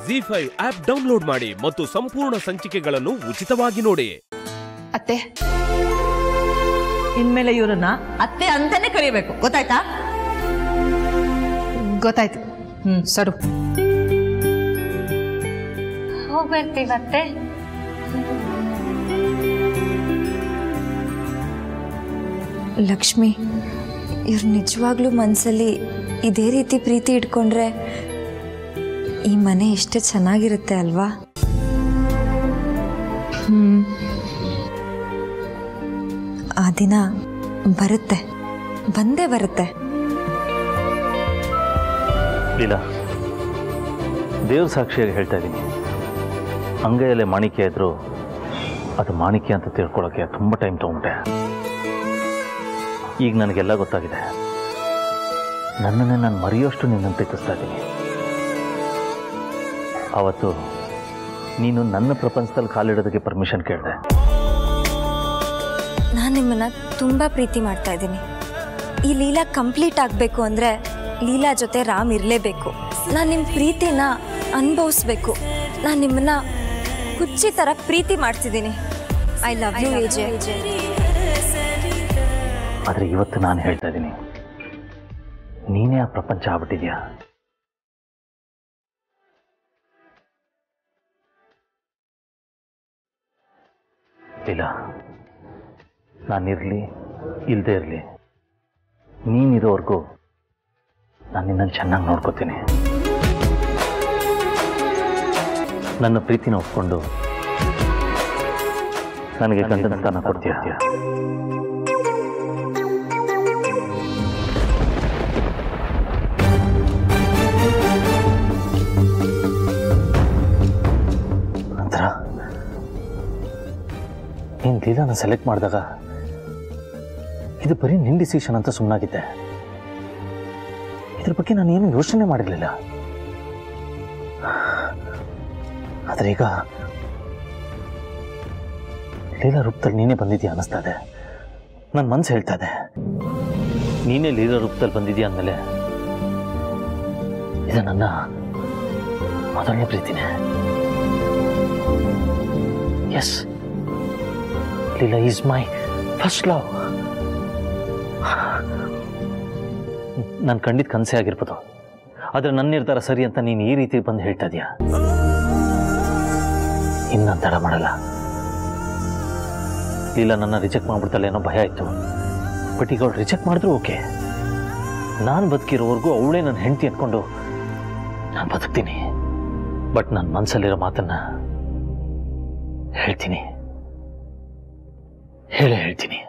ZEE5 app download ಮಾಡಿ ಮತ್ತು ಸಂಪೂರ್ಣ ಸಂಚಿಕೆಗಳನ್ನು ಉಚಿತವಾಗಿ ನೋಡಿ. ಅತ್ತೆ, ಇನ್ಮೇಲೆ ಇವರನ್ನ ಅತ್ತೆ ಅಂತಾನೆ ಕರಿಬೇಕು, ಗೊತ್ತಾಯ್ತಾ? ಗೊತ್ತಾಯ್ತು. ಸರು, ಹೋಗ್ಬರ್ತೀವತ್ತೆ. ಲಕ್ಷ್ಮಿ, ಇವ್ರು ನಿಜವಾಗ್ಲೂ ಮನಸ್ಸಲ್ಲಿ ಇದೇ ರೀತಿ ಪ್ರೀತಿ ಇಟ್ಕೊಂಡ್ರೆ ಈ ಮನೆ ಎಷ್ಟು ಚೆನ್ನಾಗಿರುತ್ತೆ ಅಲ್ವಾ? ಆ ದಿನ ಬರುತ್ತೆ, ಬಂದೇ ಬರುತ್ತೆ. ಲೀಲಾ, ದೇವ್ರ ಸಾಕ್ಷಿಯಾಗಿ ಹೇಳ್ತಾ ಇದ್ದೀನಿ, ಅಂಗೈಯಲ್ಲೇ ಮಾಣಿಕ್ಯ ಇದ್ರು ಅದು ಮಾಣಿಕ್ಯ ಅಂತ ತಿಳ್ಕೊಳ್ಳೋಕ್ಕೆ ತುಂಬ ಟೈಮ್ ತೊಗೊಂಡೆ. ಈಗ ನನಗೆಲ್ಲ ಗೊತ್ತಾಗಿದೆ. ನನ್ನನ್ನೇ ನಾನು ಮರೆಯೋಷ್ಟು ನಿನ್ನನ್ನು ಪ್ರೀತಿಸ್ತಾ ಇದ್ದೀನಿ. ಆವತ್ತು ನೀನು ನನ್ನ ಪ್ರಪಂಚದಲ್ಲಿ ಕಾಲಿಡೋದಕ್ಕೆ ಪರ್ಮಿಷನ್ ಕೇಳಿದೆ. ನಾನು ನಿಮ್ಮನ್ನು ತುಂಬ ಪ್ರೀತಿ ಮಾಡ್ತಾ ಇದ್ದೀನಿ. ಈ ಲೀಲಾ ಕಂಪ್ಲೀಟ್ ಆಗಬೇಕು ಅಂದರೆ ಲೀಲಾ ಜೊತೆ ರಾಮ್ ಇರಲೇಬೇಕು. ನಾನು ನಿಮ್ಮ ಪ್ರೀತಿನ ಅನುಭವಿಸ್ಬೇಕು. ನಾನು ನಿಮ್ಮನ್ನು ಹುಚ್ಚಿ ಥರ ಪ್ರೀತಿ ಮಾಡ್ತಿದ್ದೀನಿ. I love you AJ. ಆದರೆ ಇವತ್ತು ನಾನು ಹೇಳ್ತಾ ಇದ್ದೀನಿ, ನೀನೇ ಆ ಪ್ರಪಂಚ ಆಗ್ಬಿಟ್ಟಿದ್ಯಾ. ಇಲ್ಲ, ನಾನಿರಲಿ ಇಲ್ಲದೆ ಇರಲಿ, ನೀನಿರೋವರೆಗೂ ನಾನು ನಿನ್ನನ್ನು ಚೆನ್ನಾಗಿ ನೋಡ್ಕೋತೀನಿ. ನನ್ನ ಪ್ರೀತಿನ ಒಪ್ಕೊಂಡು ನನಗೆ ಗಂಡನ ಸ್ಥಾನ ಕೊಡ್ತೀಯ. ನಂತರ ನೀನು ಲೀಲಾನ ಸೆಲೆಕ್ಟ್ ಮಾಡಿದಾಗ ಇದು ಬರೀ ನಿನ್ನ ಡಿಸಿಷನ್ ಅಂತ ಸುಮ್ಮನಾಗಿದ್ದೆ. ಇದ್ರ ಬಗ್ಗೆ ನಾನೇನು ಯೋಚನೆ ಮಾಡಿರಲಿಲ್ಲ. ಆದರೆ ಈಗ ಲೀಲಾ ರೂಪದಲ್ಲಿ ನೀನೇ ಬಂದಿದ್ಯಾ ಅನ್ನಿಸ್ತಾ ಇದೆ. ನನ್ನ ಮನಸ್ಸು ಹೇಳ್ತಾ ಇದೆ, ನೀನೇ ಲೀಲಾ ರೂಪದಲ್ಲಿ ಬಂದಿದ್ಯಾ ಅಂದಮೇಲೆ ಇದು ನನ್ನ ಮೊದಲನೇ ಪ್ರೀತಿನೇ. Yes, Leela is my first love. ನಾನು ಖಂಡಿತ ಕನಸೇ ಆಗಿರ್ಬೋದು, ಆದರೆ ನನ್ನ ನಿರ್ಧಾರ ಸರಿ ಅಂತ ನೀನು ಈ ರೀತಿ ಬಂದು ಹೇಳ್ತಾ ಇದೀಯಾ. ಇನ್ನೊಂದು ತಡ ಮಾಡಲ್ಲ. ಲೀಲಾ ನನ್ನ ರಿಜೆಕ್ಟ್ ಮಾಡ್ಬಿಡ್ತಲ್ಲ ಏನೋ ಭಯ ಆಯಿತು. ಬಟ್ ಈಗ ಅವಳು ರಿಜೆಕ್ಟ್ ಮಾಡಿದ್ರು ಓಕೆ. ನಾನು ಬದುಕಿರೋವರೆಗೂ ಅವಳೇ ನನ್ನ ಹೆಂಡತಿ ಅಂದ್ಕೊಂಡು ನಾನು ಬದುಕ್ತೀನಿ. ಬಟ್ ನನ್ನ ಮನಸ್ಸಲ್ಲಿರೋ ಮಾತನ್ನ ಹೇಳ್ತೀನಿ, ಹೇಳ್ತೀನಿ.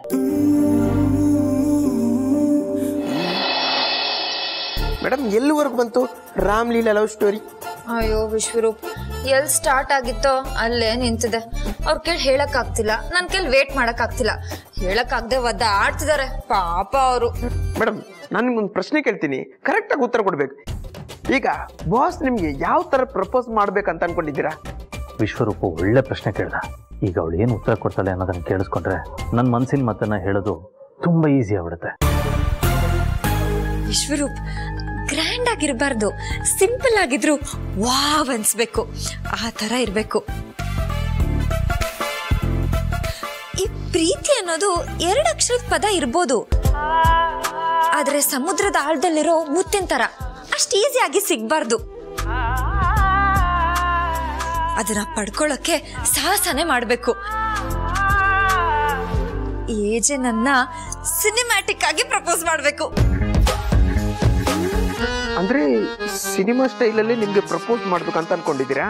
ಮೇಡಮ್, ಎಲ್ಲಿವರೆಗೂ ಬಂತು ರಾಮ್ ಲೀಲಾ ಲವ್ ಸ್ಟೋರಿ? ಅಯ್ಯೋ ವಿಶ್ವರೂಪ್, ಎಲ್ಲಿ ಸ್ಟಾರ್ಟ್ ಆಗಿತ್ತೋ ಅಲ್ಲೇ ನಿಂತಿದೆ. ಅವ್ರ ಕೇಳಿ ಹೇಳಕ್ ಆಗ್ತಿಲ್ಲ, ನನ್ ಕೇಳಿ ವೇಟ್ ಮಾಡಕ್ ಆಗ್ತಿಲ್ಲ. ಹೇಳಕ್ ಆಗದೆ ಒದ್ದ ಆಡ್ತಿದ್ದಾರೆ ಪಾಪ ಅವರು. ಮೇಡಮ್, ನಾನು ನಿಮ್ಗೊಂದು ಪ್ರಶ್ನೆ ಕೇಳ್ತೀನಿ, ಕರೆಕ್ಟ್ ಆಗಿ ಉತ್ತರ ಕೊಡ್ಬೇಕು. ಈಗ ಬಾಸ್ ನಿಮ್ಗೆ ಯಾವ ತರ ಪ್ರಪೋಸ್ ಮಾಡ್ಬೇಕಂತ ಅನ್ಕೊಂಡಿದ್ದೀರಾ? ವಿಶ್ವರೂಪ ಒಳ್ಳೆ ಪ್ರಶ್ನೆ ಕೇಳ್ದ. ಈಗ ಅವಳು ಏನು ಉತ್ತರ ಕೊಡ್ತಾಳೆ ಅನ್ನೋದನ್ನ ಕೇಳಿಸ್ಕೊಂಡ್ರೆ ನನ್ನ ಮನಸ್ಸಿನ ಮಾತನ್ನ ಹೇಳೋದು ತುಂಬಾ ಈಸಿ ಆಗ್ಬಿಡುತ್ತೆ. ವಿಶ್ವರೂಪ್, ಗ್ರ್ಯಾಂಡ್ ಆಗಿರಬಾರ್ದು, ಸಿಂಪಲ್ ಆಗಿದ್ರು ವಾವ್ ಅನ್ಸ್ಬೇಕು. ಆ ತರ ಇರ್ಬೇಕು. ಈ ಪ್ರೀತಿ ಅನ್ನೋದು 2 ಅಕ್ಷರದ ಪದ ಇರ್ಬೋದು, ಆದ್ರೆ ಸಮುದ್ರದ ಆಳದಲ್ಲಿರೋ ಮುತ್ತಿನ ತರ ಅಷ್ಟು ಈಸಿಯಾಗಿ ಸಿಗ್ಬಾರ್ದು. ಅದನ್ನ ಪಡ್ಕೊಳ್ಳೋಕೆ ಸಾಹಸನೆ ಮಾಡ್ಬೇಕು. ಏಜೆ ನನ್ನ ಸಿನಿಮ್ಯಾಟಿಕ್ ಆಗಿ ಪ್ರಪೋಸ್ ಮಾಡ್ಬೇಕು. ಅಂದ್ರೆ ಸಿನಿಮಾ ಸ್ಟೈಲಲ್ಲಿ ನಿಮ್ಗೆ ಪ್ರಪೋಸ್ ಮಾಡ್ಬೇಕಂತ ಅನ್ಕೊಂಡಿದ್ದೀರಾ?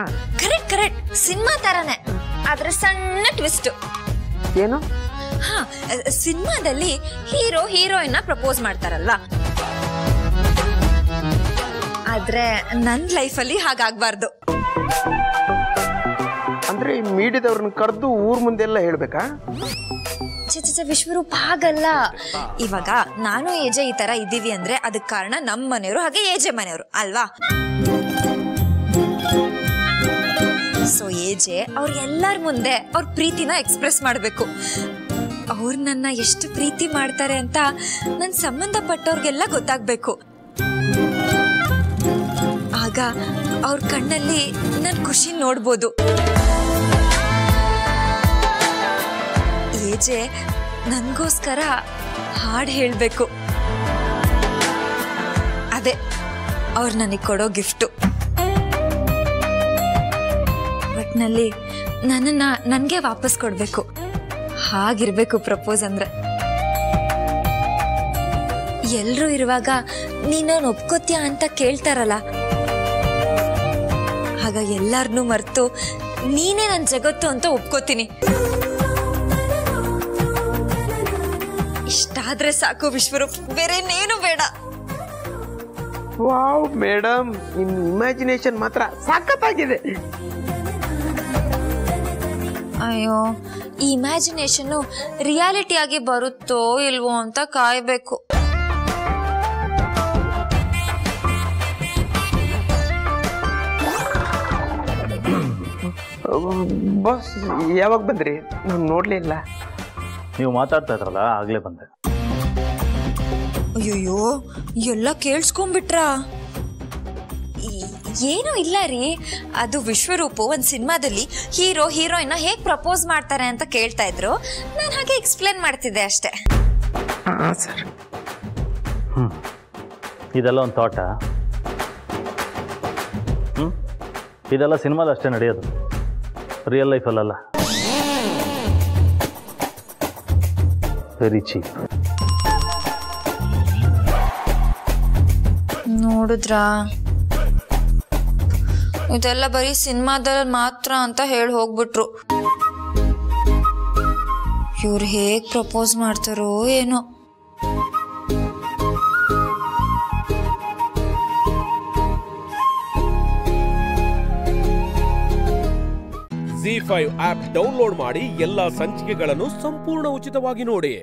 ಕರೆಕ್ಟ್, ಸಿನಿಮಾ ತರಾನೇ, ಆದ್ರೆ ಸಣ್ಣ ಟ್ವಿಸ್ಟ್. ಏನು? ಸಿನಿಮಾದಲ್ಲಿ ಹೀರೋ ಹೀರೋಯಿನ್ ಪ್ರಪೋಸ್ ಮಾಡ್ತಾರಲ್ವಾ, ಆದ್ರೆ ನನ್ನ ಲೈಫಲ್ಲಿ ಹಾಗಾಗ್ಬಾರ್ದು. ಅಂದ್ರೆ ಮೀಡಿಯಾದವ್ರನ್ನ ಕರೆದು ಊರ್ ಮುಂದೆಲ್ಲ ಹೇಳ್ಬೇಕಾ? ವಿಶ್ವರೂಪ ಹಾಗಲ್ಲ. ಇವಾಗ ನಾನು ಏಜೆ ಈ ತರ ಇದ್ದೀವಿ ಅಂದ್ರೆ ಅದಕ್ಕೆ ಕಾರಣ ನಮ್ಮ ಮನೆಯವರು ಹಾಗೆ ಏಜೆ ಮನೆಯವರು ಅಲ್ವಾ. ಸೊ ಏಜೆ ಅವ್ರ ಎಲ್ಲರ ಮುಂದೆ ಅವ್ರ ಪ್ರೀತಿನ ಎಕ್ಸ್ಪ್ರೆಸ್ ಮಾಡ್ಬೇಕು. ಅವ್ರು ನನ್ನ ಎಷ್ಟು ಪ್ರೀತಿ ಮಾಡ್ತಾರೆ ಅಂತ ನನ್ನ ಸಂಬಂಧಪಟ್ಟವ್ರಿಗೆಲ್ಲ ಗೊತ್ತಾಗ್ಬೇಕು. ಆಗ ಅವ್ರ ಕಣ್ಣಲ್ಲಿ ನಾನು ಖುಷಿ ನೋಡ್ಬೋದು. ಏಜೆ ನನಗೋಸ್ಕರ ಹಾಡು ಹೇಳಬೇಕು. ಅದೇ ಅವ್ರು ನನಗೆ ಕೊಡೋ ಗಿಫ್ಟು. ಒಟ್ಟಿನಲ್ಲಿ ನನ್ನನ್ನು ನನಗೆ ವಾಪಸ್ ಕೊಡಬೇಕು. ಹಾಗಿರ್ಬೇಕು ಪ್ರಪೋಸ್ ಅಂದ್ರೆ. ಎಲ್ಲರೂ ಇರುವಾಗ ನೀನು ಒಪ್ಕೋತೀಯ ಅಂತ ಕೇಳ್ತಾರಲ್ಲ, ಆಗ ಎಲ್ಲಾರನ್ನೂ ಮರೆತು ನೀನೇ ನನ್ನ ಜಗತ್ತು ಅಂತ ಒಪ್ಕೋತೀನಿ. ಇಷ್ಟಾದ್ರೆ ಸಾಕು ವಿಶ್ವರೂಪ್, ಬೇರೆನೇನು ಬೇಡ. ವಾವ್ ಮೇಡಮ್, ನಿಮ್ಮ ಇಮ್ಯಾಜಿನೇಷನ್ ಮಾತ್ರ ಸಖತ್ತಾಗಿದೆ. ಅಯ್ಯೋ, ಈ ಇಮ್ಯಾಜಿನೇಷನ್ನು ರಿಯಾಲಿಟಿ ಆಗಿ ಬರುತ್ತೋ ಇಲ್ವೋ ಅಂತ ಕಾಯ್ಬೇಕು. ಬಾಸ್ ಯಾವಾಗ ಬಂದ್ರಿ? ನಾನು ನೋಡ್ಲೇ ಇಲ್ಲ. ನೀವು ಮಾತಾಡ್ತಾ ಇದ್ರಲ್ಲ, ಆಗ್ಲೇ ಬಂದೆ. ಅಯ್ಯೋ, ಎಲ್ಲ ಕೇಳಿಸ್ಕೊಂಡ್ಬಿಟ್ರಾ? ಏನೂ ಇಲ್ಲ ರೀ, ಅದು ವಿಶ್ವರೂಪು ಒಂದು ಸಿನಿಮಾದಲ್ಲಿ ಹೀರೋ ಹೀರೋಯಿನ್ನ ಹೇಗೆ ಪ್ರಪೋಸ್ ಮಾಡ್ತಾರೆ ಅಂತ ಕೇಳ್ತಾ ಇದ್ರು. ನಾನು ಹಾಗೆ ಎಕ್ಸ್ಪ್ಲೇನ್ ಮಾಡ್ತಿದ್ದೆ ಅಷ್ಟೇ. ಹಾಂ ಸರ್. ಇದೆಲ್ಲ ಒಂದು ಥಾಟ. ಇದೆಲ್ಲ ಸಿನಿಮಾದ ಅಷ್ಟೇ ನಡೆಯೋದು, ರಿಯಲ್ ಲೈಫಲ್ಲಲ್ಲ. Very cheap. ನೋಡಿದ್ರಾ, ಇದೆಲ್ಲ ಬರೀ ಸಿನಿಮಾದಲ್ಲಿ ಮಾತ್ರ ಅಂತ ಹೇಳಿ ಹೋಗ್ಬಿಟ್ರು. ಇವ್ರು ಹೇಗ್ ಪ್ರಪೋಸ್ ಮಾಡ್ತಾರೋ ಏನೋ. ZEE5 ಆಪ್ ಡೌನ್ಲೋಡ್ ಮಾಡಿ ಎಲ್ಲಾ ಸಂಚಿಕೆಗಳನ್ನು ಸಂಪೂರ್ಣ ಉಚಿತವಾಗಿ ನೋಡಿ.